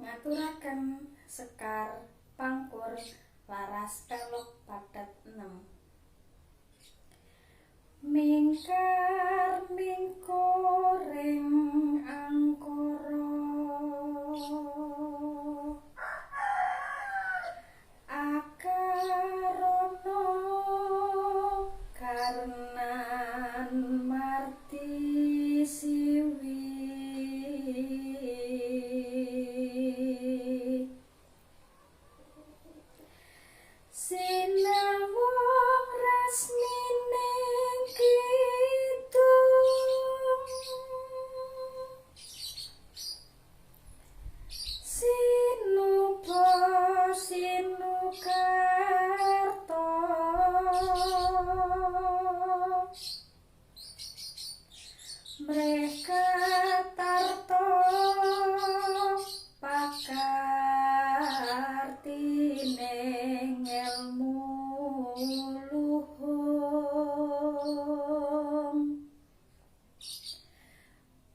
Ngaturaken Sekar Pangkur laras pelog padet 6. Mingkar mingkuring angkara akarana karenan marti siwi sinawung rasmine kidung sinupa sinukarta mereka tarta pakartine ilmu luhung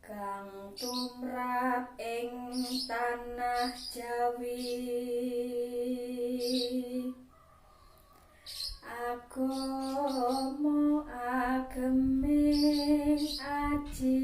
kang tumrap ing tanah Jawi agama ageming aji